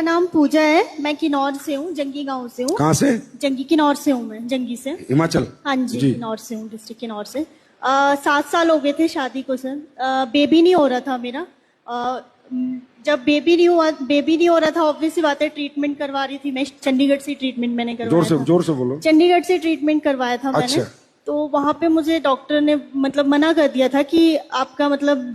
नाम पूजा है, मैं किन्नौर से हूँ, जंगी गांव से हूँ। कहाँ से? जंगी, किन्नौर से हूँ मैं, जंगी से। हिमाचल? हाँ जी, जी। किन्नौर से हूँ, डिस्ट्रिक्ट किन्नौर से। 7 साल हो गए थे शादी को सर। बेबी नहीं हो रहा था मेरा। जब बेबी नहीं हो रहा था, ऑब्वियस सी बात है, ट्रीटमेंट करवा रही थी मैं। चंडीगढ़ से ट्रीटमेंट मैंने करवाया था। जोर से बोलो। चंडीगढ़ से ट्रीटमेंट करवाया था मैंने। अच्छा। तो वहां पे मुझे डॉक्टर ने मतलब मना कर दिया था कि आपका मतलब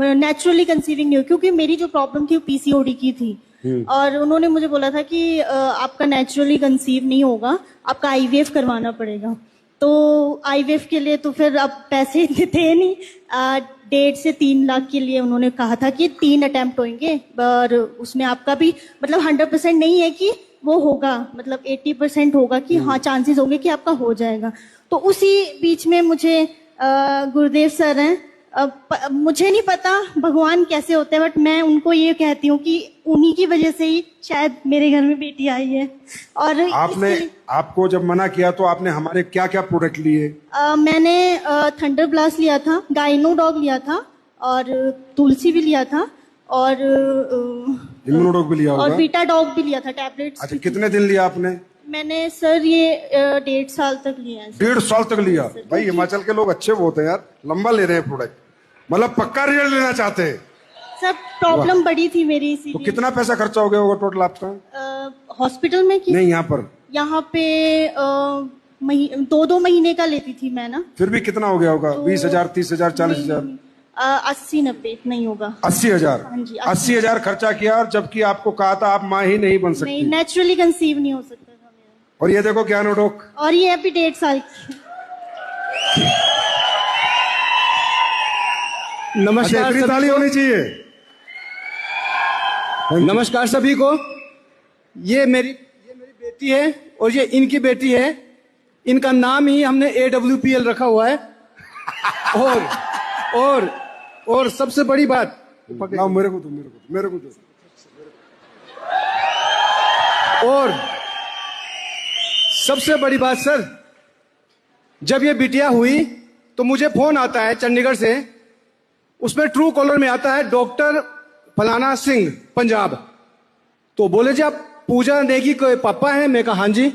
नेचुरली कंसीविंग नहीं हो, क्योंकि मेरी जो प्रॉब्लम थी वो पीसीओडी की थी। और उन्होंने मुझे बोला था कि आपका नेचुरली कंसीव नहीं होगा, आपका आईवीएफ करवाना पड़ेगा। तो आईवीएफ के लिए तो फिर अब पैसे इतने थे नहीं। 1.5 से 3 लाख के लिए उन्होंने कहा था कि 3 अटेम्प्ट होंगे, और उसमें आपका भी मतलब 100% नहीं है कि वो होगा, मतलब 80% होगा कि हाँ चांसेस होंगे कि आपका हो जाएगा। तो उसी बीच में मुझे गुरुदेव सर हैं, मुझे नहीं पता भगवान कैसे होते हैं, बट मैं उनको ये कहती हूँ कि उन्हीं की वजह से ही शायद मेरे घर में बेटी आई है। और आपको जब मना किया तो आपने हमारे क्या क्या प्रोडक्ट लिए? मैंने थंडर ब्लास्ट लिया था, गाइनो डॉग लिया था, और तुलसी भी लिया था, और इम्यूनोडॉग भी लिया होगा, और बीटा डॉग भी लिया था, टैबलेट्स। अच्छा, कितने दिन लिया आपने? मैंने सर ये 1.5 साल तक लिया है। 1.5 साल तक लिया? भाई हिमाचल के लोग अच्छे बहुत हैं यार, लंबा ले रहे हैं प्रोडक्ट, मतलब पक्का रिजल्ट लेना चाहते हैं। सब प्रॉब्लम बड़ी थी मेरी, इसीलिए। तो कितना पैसा खर्चा हो गया होगा टोटल आपका? हॉस्पिटल में नहीं, यहाँ पे 2 महीने का लेती थी मैं ना। फिर भी कितना हो गया होगा? 20,000, 30,000, 40,000? 80-90 नहीं होगा। 80,000? हाँ जी, 80,000 खर्चा किया, और जबकि आपको कहा था आप माँ ही नहीं बन सकती। नहीं, नेचुरली कंसीव नहीं हो सकता था मेरा। और ये देखो क्या नोटोक, और ये अभी 1.5 साल की। नमस्कार, इतनी ताली होनी चाहिए। नमस्कार सभी को। ये मेरी बेटी है, और ये इनकी बेटी है। इनका नाम ही हमने AWPL रखा हुआ है। और सबसे बड़ी बात, मेरे को दो। और सबसे बड़ी बात सर, जब ये बिटिया हुई तो मुझे फोन आता है चंडीगढ़ से, उसमें ट्रू कॉलर में आता है डॉक्टर फलाना सिंह पंजाब। तो बोले जी आप पूजा नेगी के पापा हैं? मैं कहा हाँ जी।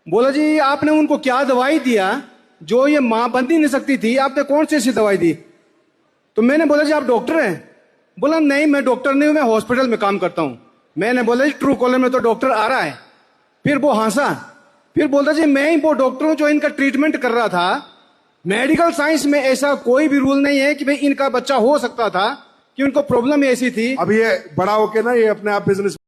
बोला जी आपने उनको क्या दवाई दिया जो ये मां बन ही नहीं सकती थी, आपने कौन सी ऐसी दवाई दी? तो मैंने बोला जी आप डॉक्टर हैं? बोला नहीं मैं डॉक्टर नहीं हूं, मैं हॉस्पिटल में काम करता हूं। मैंने बोला जी ट्रू कॉलर में तो डॉक्टर आ रहा है। फिर वो हंसा, फिर बोलता जी मैं ही वो डॉक्टर हूं जो इनका ट्रीटमेंट कर रहा था। मेडिकल साइंस में ऐसा कोई भी रूल नहीं है कि भाई इनका बच्चा हो सकता था, कि उनको प्रॉब्लम ऐसी थी। अब ये बड़ा होके ना ये अपने आप बिजनेस